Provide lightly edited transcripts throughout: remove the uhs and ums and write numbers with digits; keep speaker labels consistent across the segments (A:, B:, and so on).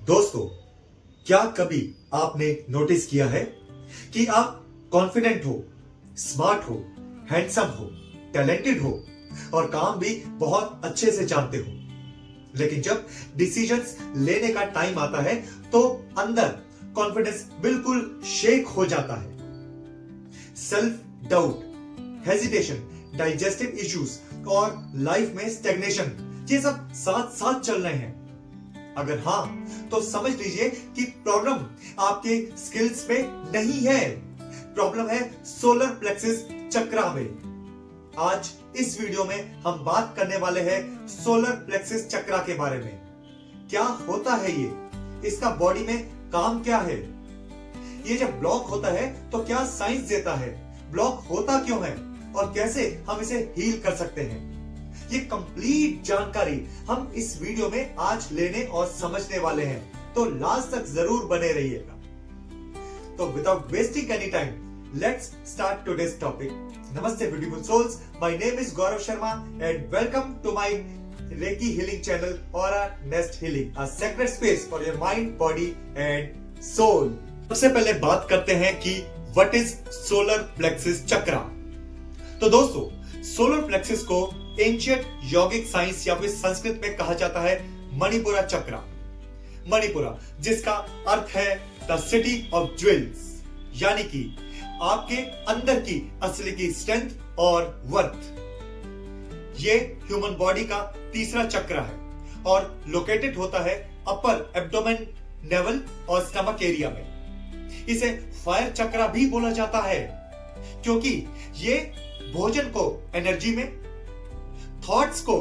A: दोस्तों, क्या कभी आपने नोटिस किया है कि आप कॉन्फिडेंट हो, स्मार्ट हो, हैंडसम हो, टैलेंटेड हो और काम भी बहुत अच्छे से जानते हो, लेकिन जब डिसीजंस लेने का टाइम आता है तो अंदर कॉन्फिडेंस बिल्कुल शेक हो जाता है। Self doubt, hesitation, digestive issues और लाइफ में स्टेग्नेशन, ये सब साथ साथ चल रहे हैं। अगर हाँ, तो समझ लीजिए कि प्रॉब्लम आपके स्किल्स में नहीं है, प्रॉब्लम है सोलर प्लेक्सिस चक्रा में। आज इस वीडियो में हम बात करने वाले हैं सोलर प्लेक्सिस चक्रा के बारे में। क्या होता है ये, इसका बॉडी में काम क्या है, ये जब ब्लॉक होता है तो क्या साइंस देता है, ब्लॉक होता क्यों है और कैसे हम इसे हील कर सकते हैं, ये कंप्लीट जानकारी हम इस वीडियो में आज लेने और समझने वाले हैं, तो लास्ट तक जरूर बने रहिएगा। तो without wasting any time, let's start today's topic. नमस्ते beautiful souls, my name is Gaurav Sharma and welcome to my reiki healing channel Aura Nest Healing, a sacred space for your mind, body and soul। सबसे पहले बात करते हैं कि what is solar plexus चक्रा। तो दोस्तों, solar plexus को एंशिएंट योगिक science या फिर संस्कृत में कहा जाता है मणिपुरा चक्रा। मणिपुरा जिसका अर्थ है द सिटी ऑफ ज्वेल्स, यानी कि आपके अंदर की असली की स्ट्रेंथ और वर्थ। ये ह्यूमन बॉडी का तीसरा चक्र है और लोकेटेड होता है अपर एब्डोमेन, नेवल और स्टमक एरिया में। इसे फायर चक्रा भी बोला जाता है क्योंकि ये भोजन को एनर्जी में, थॉट्स को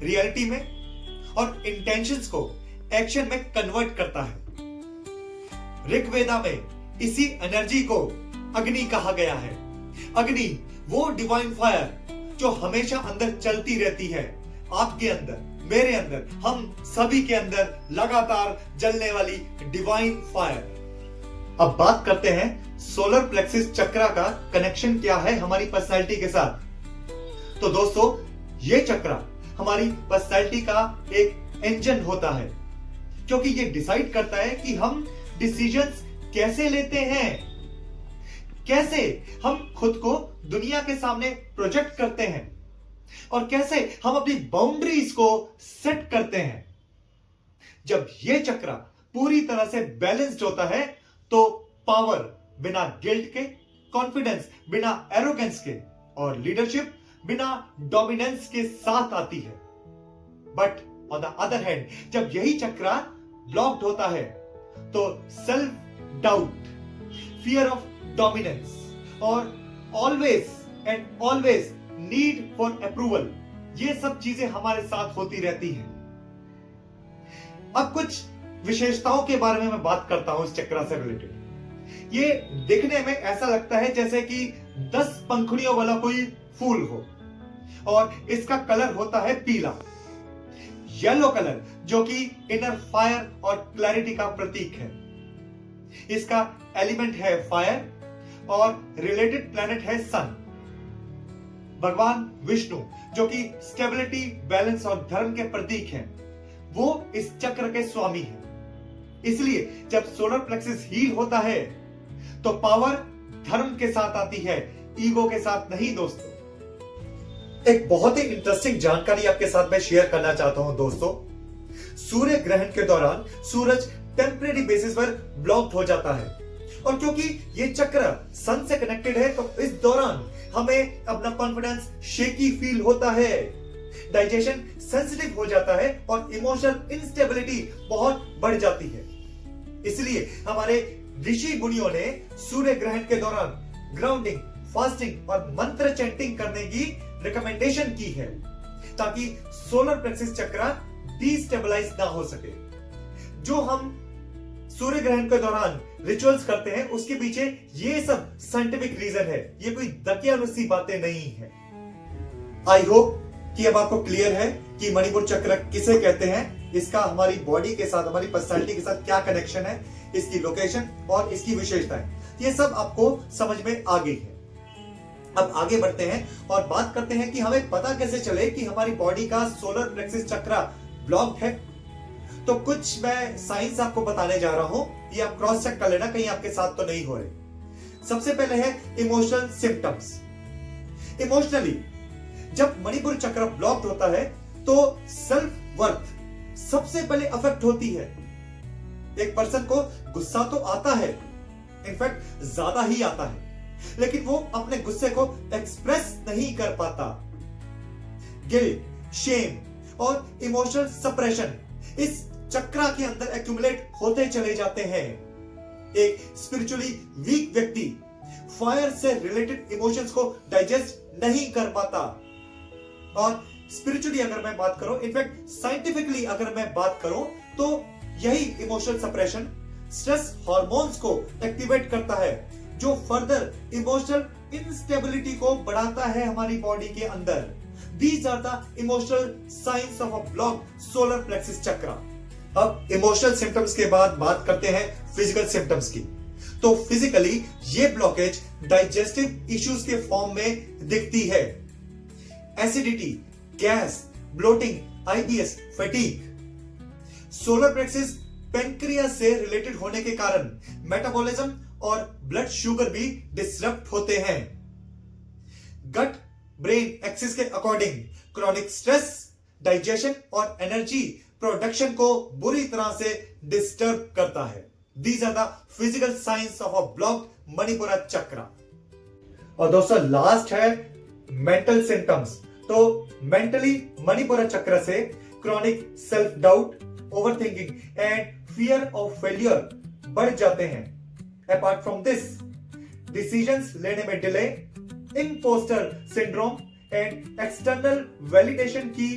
A: रियलिटी में और इंटेंशंस को एक्शन में कन्वर्ट करता है। ऋग्वेदा में इसी एनर्जी को अग्नि कहा गया है। अग्नि वो डिवाइन फायर जो हमेशा अंदर चलती रहती है, आपके अंदर, मेरे अंदर, हम सभी के अंदर लगातार जलने वाली डिवाइन फायर। अब बात करते हैं सोलर प्लेक्सिस चक्रा का कनेक्शन क्या है हमारी पर्सनैलिटी के साथ। तो दोस्तों, ये चक्रा हमारी पर्सनैलिटी का एक इंजन होता है क्योंकि ये डिसाइड करता है कि हम डिसीजंस कैसे लेते हैं, कैसे हम खुद को दुनिया के सामने प्रोजेक्ट करते हैं और कैसे हम अपनी बाउंड्रीज को सेट करते हैं। जब ये चक्रा पूरी तरह से बैलेंस्ड होता है तो पावर बिना गिल्ट के, कॉन्फिडेंस बिना एरोगेंस के और लीडरशिप बिना डोमिनेंस के साथ आती है। But on the other hand, जब यही चक्रा ब्लॉक्ड होता है तो self doubt, fear of dominance और always and always need for approval, ये सब चीजें हमारे साथ होती रहती हैं। अब कुछ विशेषताओं के बारे में मैं बात करता हूं इस चक्रा से रिलेटेड। ये दिखने में ऐसा लगता है जैसे कि 10 पंखुड़ियों वाला कोई फूल हो और इसका कलर होता है पीला, येलो कलर, जो कि इनर फायर और क्लैरिटी का प्रतीक है। इसका एलिमेंट है फायर और रिलेटेड प्लैनेट है सन। भगवान विष्णु, जो कि स्टेबिलिटी, बैलेंस और धर्म के प्रतीक हैं, वो इस चक्र के स्वामी हैं। इसलिए जब सोलर प्लेक्सिस हील होता है तो पावर धर्म के साथ आती है, ईगो के साथ नहीं। दोस्तों, एक बहुत ही इंटरेस्टिंग जानकारी आपके साथ मैं शेयर करना चाहता हूं। दोस्तों, सूर्य ग्रहण के दौरान सूरज टेम्परेरी बेसिस पर ब्लॉक्ड हो जाता है और क्योंकि ये चक्र सन से कनेक्टेड है तो इस दौरान हमें अपना कॉन्फिडेंस शेकी फील होता है, डाइजेशन सेंसिटिव हो जाता है और इमोशनल इंस्टेबिलिटी बहुत बढ़ जाती है। इसलिए हमारे ऋषि मुनियों ने सूर्य ग्रहण के दौरान ग्राउंडिंग, फास्टिंग और मंत्र चैंटिंग करने की रिकमेंडेशन की है ताकि सोलर प्लेक्सिस चक्रा डिस्टेबलाइज ना हो सके। जो हम सूर्य ग्रहण के दौरान रिचुअल्स करते हैं उसके पीछे ये सब साइंटिफिक रीजन है, ये कोई दकियानुसी बातें नहीं है। आई होप कि अब आपको क्लियर है कि मणिपुर चक्र किसे कहते हैं, इसका हमारी बॉडी के साथ, हमारी पर्सनैलिटी के साथ क्या कनेक्शन है, इसकी लोकेशन और इसकी विशेषताएं, ये सब आपको समझ में आ गई है। अब आगे बढ़ते हैं और बात करते हैं कि हमें पता कैसे चले कि हमारी बॉडी का सोलर प्लेक्सिस चक्रा ब्लॉक्ड है। तो कुछ मैं साइंस आपको बताने जा रहा हूं, ये आप क्रॉस चेक कर लेना कहीं आपके साथ तो नहीं हो रहे। सबसे पहले है इमोशनल सिम्टम्स। इमोशनली जब मणिपुर चक्र ब्लॉक्ड होता है तो सेल्फ वर्थ सबसे पहले अफेक्ट होती है। एक पर्सन को गुस्सा तो आता है, इनफैक्ट ज्यादा ही आता है, लेकिन वो अपने गुस्से को एक्सप्रेस नहीं कर पाता। गिल्ट, शेम और इमोशनल सप्रेशन इस चक्र के अंदर एक्यूमुलेट होते चले जाते हैं। एक स्पिरिचुअली वीक व्यक्ति फायर से रिलेटेड इमोशंस को डाइजेस्ट नहीं कर पाता। और स्पिरिचुअली अगर मैं बात करूं, इनफैक्ट साइंटिफिकली अगर मैं बात करूं, तो यही इमोशनल सप्रेशन स्ट्रेस हार्मोन्स को एक्टिवेट करता है, जो फर्दर इमोशनल इंस्टेबिलिटी को बढ़ाता है हमारी बॉडी के अंदर। These are the emotional signs of a blocked solar plexus chakra. अब इमोशनल सिम्टम्स के बाद बात करते हैं फिजिकल सिम्टम्स की। तो फिजिकली ये ब्लॉकेज डाइजेस्टिव इश्यूज के फॉर्म में दिखती है। Acidity, gas, bloating, IBS, fatigue. Solar plexus pancreas से रिलेटेड होने के कारण मेटाबॉलिज्म और ब्लड शुगर भी डिसरप्ट होते हैं। गट ब्रेन एक्सिस के अकॉर्डिंग क्रॉनिक स्ट्रेस डाइजेशन और एनर्जी प्रोडक्शन को बुरी तरह से डिस्टर्ब करता है। These are the physical signs of a blocked Manipura चक्र। और दोस्तों लास्ट है मेंटल सिम्टम्स। तो मेंटली मणिपुरा चक्र से chronic self doubt, overthinking and fear of failure बढ़ जाते हैं। अपार्ट फ्रॉम दिस, डिसीजंस लेने में delay, imposter syndrome and external validation की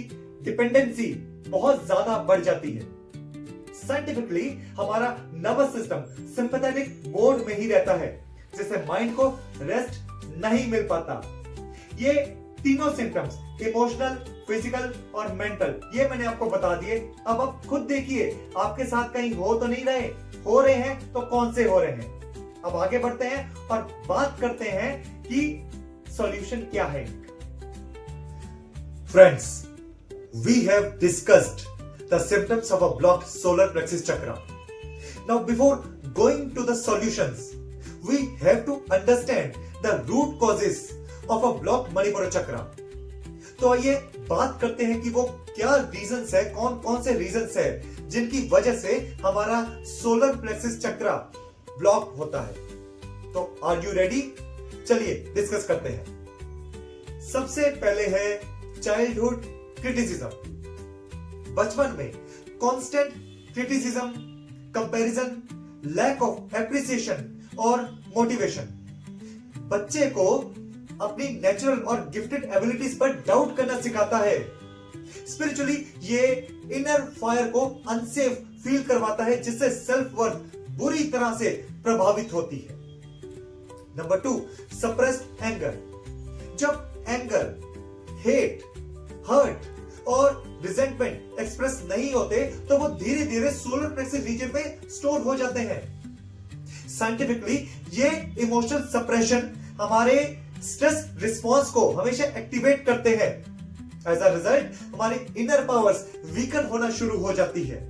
A: डिपेंडेंसी बहुत ज्यादा बढ़ जाती है। साइंटिफिकली हमारा नर्वस सिस्टम सिंपैथेटिक मोड में ही रहता है, जिससे माइंड को रेस्ट नहीं मिल पाता। ये तीनों सिम्टम्स इमोशनल, फिजिकल और मेंटल, ये मैंने आपको बता दिए। अब आप खुद देखिए आपके साथ कहीं हो तो नहीं रहे, हो रहे हैं तो कौन से हो रहे हैं। अब आगे बढ़ते हैं और बात करते हैं कि सॉल्यूशन क्या है। Friends, we have discussed the symptoms of a blocked solar plexus chakra. Now, before going to the solutions, we have to understand the root causes of a blocked Manipura chakra. तो आइए बात करते हैं कि वो क्या रीजंस है, कौन कौन से रीजंस है जिनकी वजह से हमारा सोलर प्लेक्सिस चक्रा ब्लॉक होता है। तो आर यू रेडी? चलिए डिस्कस करते हैं। सबसे पहले है चाइल्डहुड क्रिटिसिज्म। बचपन में constant criticism, comparison, lack of appreciation और मोटिवेशन बच्चे को अपनी नेचुरल और गिफ्टेड एबिलिटीज पर डाउट करना सिखाता है। स्पिरिचुअली ये इनर फायर को अनसेफ फील करवाता है, जिससे सेल्फ वर्थ बुरी तरह से प्रभावित होती है। Number 2, suppressed anger. जब एंगर, हेट, हर्ट और रिजेंटमेंट एक्सप्रेस नहीं होते तो वो धीरे धीरे सोलर प्लेक्सिस रीजन में स्टोर हो जाते हैं। साइंटिफिकली ये इमोशनल सप्रेशन हमारे स्ट्रेस रिस्पॉन्स को हमेशा एक्टिवेट करते हैं। एज अ रिजल्ट हमारी इनर पावर्स वीकन होना शुरू हो जाती है।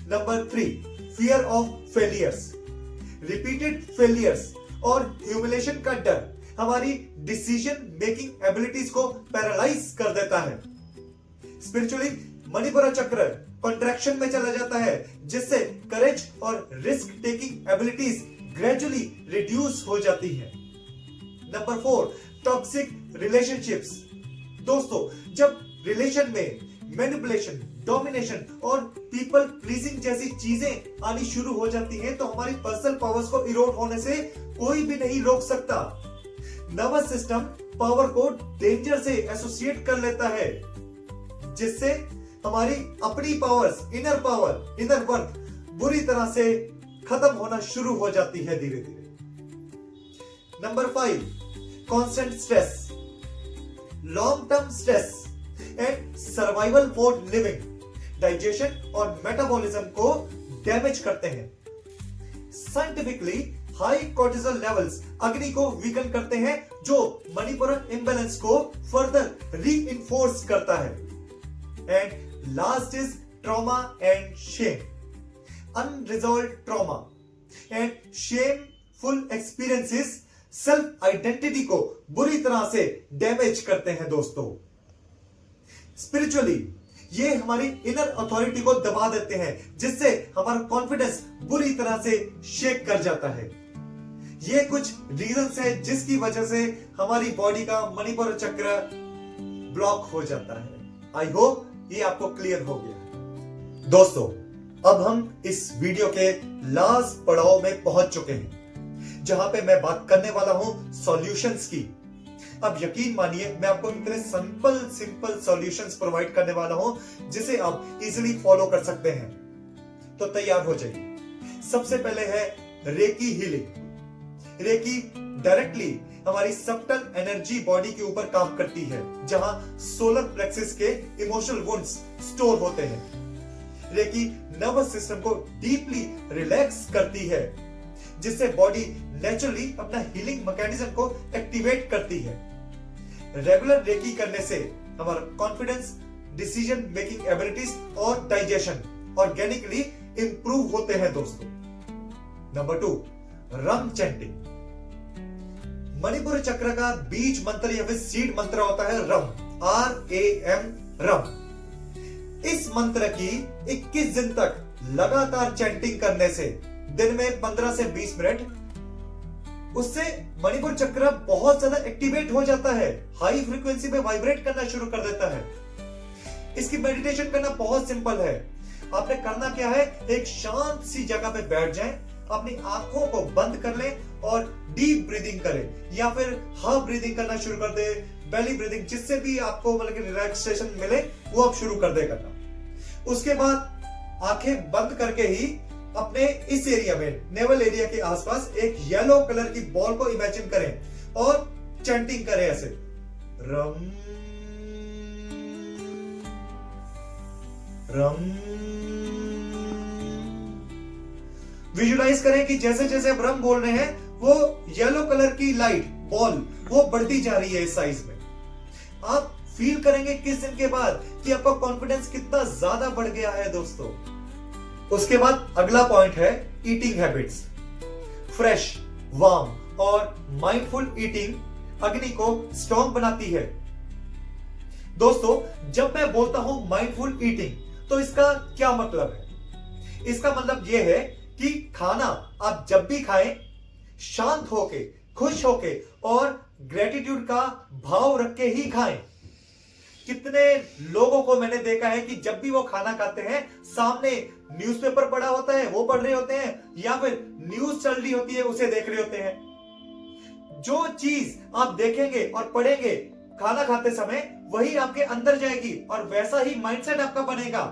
A: Number 3, fear of failures. Repeated failures और ह्यूमिलेशन का डर हमारी डिसीजन मेकिंग एबिलिटीज को पैरालाइज कर देता है। स्पिरिचुअली मणिपुरा चक्र कॉन्ट्रैक्शन में चला जाता है, जिससे करेज और risk taking abilities gradually reduce हो जाती है। Number 4, toxic relationships. दोस्तों, जब रिलेशन में मैनिपुलेशन, डोमिनेशन और पीपल प्लीजिंग जैसी चीजें आनी शुरू हो जाती हैं, तो हमारी पर्सनल पावर्स को इरोड होने से कोई भी नहीं रोक सकता। नर्वस सिस्टम पावर को डेंजर से एसोसिएट कर लेता है, जिससे हमारी अपनी powers, inner power, inner worth बुरी तरह से खत्म होना शुरू हो जाती है धीरे धीरे। Number 5, constant stress. Long term stress and survival mode living digestion और मेटाबॉलिज्म को डैमेज करते हैं। साइंटिफिकली हाई कोर्टिसोल लेवल्स अग्नि को वीकन करते हैं, जो मणिपुरन इम्बैलेंस को फर्दर रीइंफोर्स करता है। And last is trauma and Shem. Unresolved trauma and shameful experiences self identity को बुरी तरह से डैमेज करते हैं दोस्तों। स्पिरिचुअली ये हमारी इनर अथॉरिटी को दबा देते हैं, जिससे हमारा कॉन्फिडेंस बुरी तरह से शेक कर जाता है। ये कुछ रीजंस है जिसकी वजह से हमारी बॉडी का मणिपुर चक्र ब्लॉक हो जाता है। आई होप ये आपको क्लियर हो गया। दोस्तों, अब हम इस वीडियो के लास्ट पड़ाव में पहुंच चुके हैं, जहां पे मैं बात करने वाला हूं सॉल्यूशंस की। अब यकीन मानिए, मैं आपको इतने सिंपल सॉल्यूशंस प्रोवाइड करने वाला हूं जिसे आप इजीली फॉलो कर सकते हैं। तो तैयार हो जाइए। सबसे पहले है रेकी हीलिंग। रेकी डायरेक्टली हमारी सबटल एनर्जी बॉडी के ऊपर काम करती है, जहां सोलर प्लेक्सिस के इमोशनल वुंड्स स्टोर होते हैं। रेकी नर्वस सिस्टम को डीपली रिलैक्स करती है, जिससे बॉडी नेचुरली अपना हीलिंग मैकेनिज्म को एक्टिवेट करती है। रेगुलर रेकी करने से हमारा कॉन्फिडेंस, डिसीजन मेकिंग एबिलिटीज और डाइजेशन ऑर्गेनिकली इंप्रूव होते हैं दोस्तों। नंबर 2, रम चैंटिंग। मणिपुर चक्र का बीज मंत्र या फिर सीड मंत्र होता है रम, RAM, रम। इस मंत्र की 21 दिन तक लगातार चैंटिंग करने से, दिन में 15 से 20 मिनट, उससे मणिपुर चक्र बहुत ज्यादा एक्टिवेट हो जाता है, हाई फ्रीक्वेंसी पे वाइब्रेट करना शुरू कर देता है। इसकी मेडिटेशन करना बहुत सिंपल है। आपने करना क्या है, एक शांत सी जगह पे बैठ जाएं, अपनी आंखों को बंद कर लें और डीप ब्रीदिंग करें, या फिर हाफ ब्रीदिंग करना शुरू कर दे, बेली ब्रीदिंग, जिससे भी आपको मतलब कि रिलैक्सेशन मिले वो आप शुरू कर दे करना। उसके बाद आंखें बंद करके ही अपने इस एरिया में, नेवल एरिया के आसपास एक येलो कलर की बॉल को इमेजिन करें और चैंटिंग करें ऐसे, रम रम। विजुलाइज करें कि जैसे जैसे आप रम बोल रहे हैं, वो येलो कलर की लाइट बॉल वो बढ़ती जा रही है इस साइज में। आप फील करेंगे किस दिन के बाद कि आपका कॉन्फिडेंस कितना ज्यादा बढ़ गया है दोस्तों। उसके बाद अगला पॉइंट है ईटिंग हैबिट्स। फ्रेश, वार्म और माइंडफुल ईटिंग अग्नि को स्ट्रॉन्ग बनाती है। दोस्तों, जब मैं बोलता हूं माइंडफुल ईटिंग, तो इसका क्या मतलब है? इसका मतलब यह है कि खाना आप जब भी खाएं, शांत होके, खुश होके और ग्रेटिट्यूड का भाव रख के ही खाएं। कितने लोगों को मैंने देखा है कि जब भी वो खाना खाते हैं, सामने न्यूज़पेपर पड़ा होता है, वो पढ़ रहे होते हैं, या फिर न्यूज चल रही होती है, उसे देख रहे होते हैं। जो चीज आप देखेंगे और पढ़ेंगे खाना खाते समय, वही आपके अंदर जाएगी और वैसा ही माइंडसेट आपका बनेगा।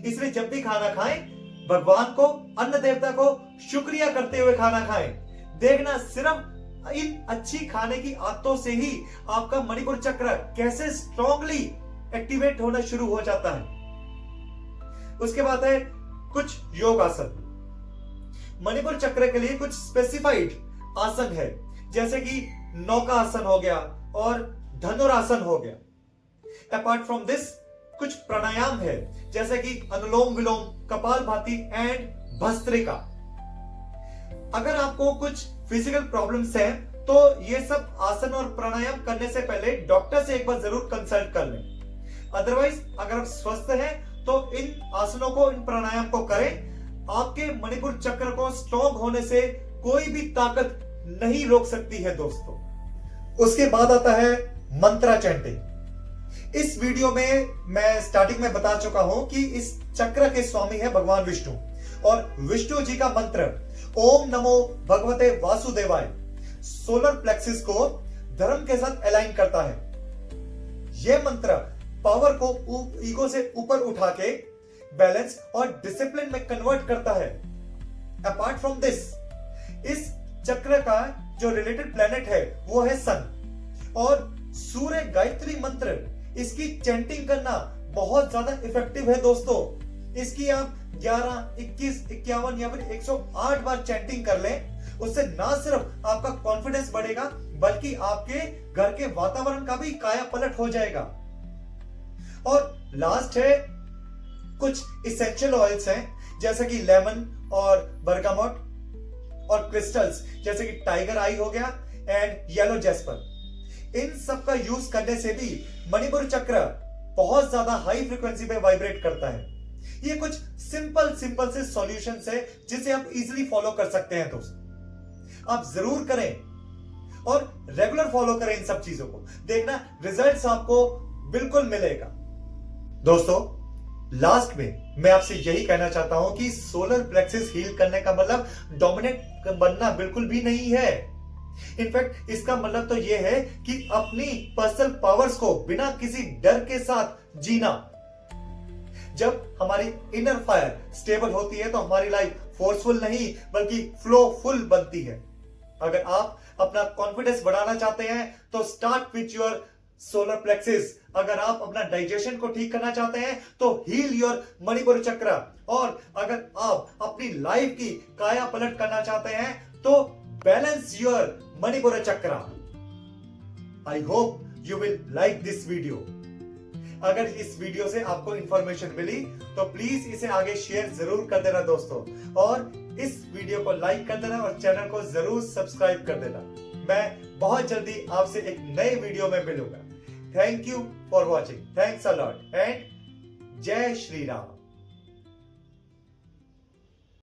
A: इसलिए जब भी खाना खाएं, भगवान को, अन्न देवता को शुक्रिया करते हुए खाना खाएं। देखना, सिर्फ इन अच्छी खाने की आदतों से ही आपका मणिपुर चक्र कैसे स्ट्रांगली एक्टिवेट होना शुरू हो जाता है। उसके बाद है कुछ योग आसन। मणिपुर चक्र के लिए कुछ स्पेसिफाइड आसन है, जैसे कि नौका आसन हो गया और धनुरासन हो गया। अपार्ट फ्रॉम दिस कुछ प्राणायाम है, जैसे कि अनुलोम विलोम, कपालभाति एंड भस्त्रिका। अगर आपको कुछ फिजिकल प्रॉब्लम्स हैं, तो ये सब आसन और प्राणायाम करने से पहले डॉक्टर से एक बार जरूर कंसल्ट कर लें। अदरवाइज अगर आप स्वस्थ हैं, तो इन आसनों को, इन प्राणायाम को करें। आपके मणिपुर चक्र को स्ट्रॉन्ग होने से कोई भी ताकत नहीं रोक सकती है दोस्तों। उसके बाद आता है मंत्रा चैंटिंग। इस वीडियो में मैं स्टार्टिंग में बता चुका हूं कि इस चक्र के स्वामी है भगवान विष्णु, और विष्णु जी का मंत्र ओम नमो भगवते वासुदेवाय सोलर प्लेक्सिस को धर्म के साथ अलाइन करता है। यह मंत्र पावर को ईगो से ऊपर उठा के बैलेंस और डिसिप्लिन में कन्वर्ट करता है। अपार्ट फ्रॉम दिस, इस चक्र का जो रिलेटेड प्लेनेट है वो है सन, और सूर्य गायत्री मंत्र, इसकी चैंटिंग करना बहुत ज्यादा इफेक्टिव है दोस्तों। इसकी आप 11, 21, 51 या फिर 108 बार चैंटिंग कर लें, उससे ना सिर्फ आपका कॉन्फिडेंस बढ़ेगा, बल्कि आपके घर के वातावरण का भी काया पलट हो जाएगा। और लास्ट है कुछ इसेंशियल ऑयल्स हैं जैसे कि लेमन और बरगामोट, और क्रिस्टल्स जैसे कि टाइगर आई हो गया एंड येलो जेस्पर। इन सब का यूज करने से भी मणिपुर चक्र बहुत ज्यादा हाई फ्रीक्वेंसी पे वाइब्रेट करता है। ये कुछ सिंपल से सॉल्यूशंस है जिसे आप इजीली फॉलो कर सकते हैं दोस्त। आप जरूर करें और रेगुलर फॉलो करें इन सब चीजों को, देखना रिजल्ट्स आपको बिल्कुल मिलेगा। दोस्तों लास्ट में मैं आपसे यही कहना चाहता हूं कि सोलर प्लेक्सिस हील करने का मतलब डोमिनेट बनना बिल्कुल भी नहीं है। इनफैक्ट इसका मतलब तो यह है कि अपनी पर्सनल पावर्स को बिना किसी डर के साथ जीना। जब हमारी इनर फायर स्टेबल होती है तो हमारी लाइफ फोर्सफुल नहीं बल्कि फ्लोफुल बनती है। अगर आप अपना कॉन्फिडेंस बढ़ाना चाहते हैं तो start with your solar plexus. अगर आप अपना डाइजेशन को ठीक करना चाहते हैं तो हील योर मणिपुर चक्र। और अगर आप अपनी लाइफ की काया पलट करना चाहते हैं तो बैलेंस योर मणिपुर चक्र। I hope you will like this video. अगर इस वीडियो से आपको इंफॉर्मेशन मिली तो प्लीज इसे आगे शेयर जरूर कर देना दोस्तों, और इस वीडियो को लाइक कर देना और चैनल को जरूर सब्सक्राइब कर देना। मैं बहुत जल्दी आपसे एक नए वीडियो में मिलूंगा। Thank you for watching, thanks a lot and जय श्री राम।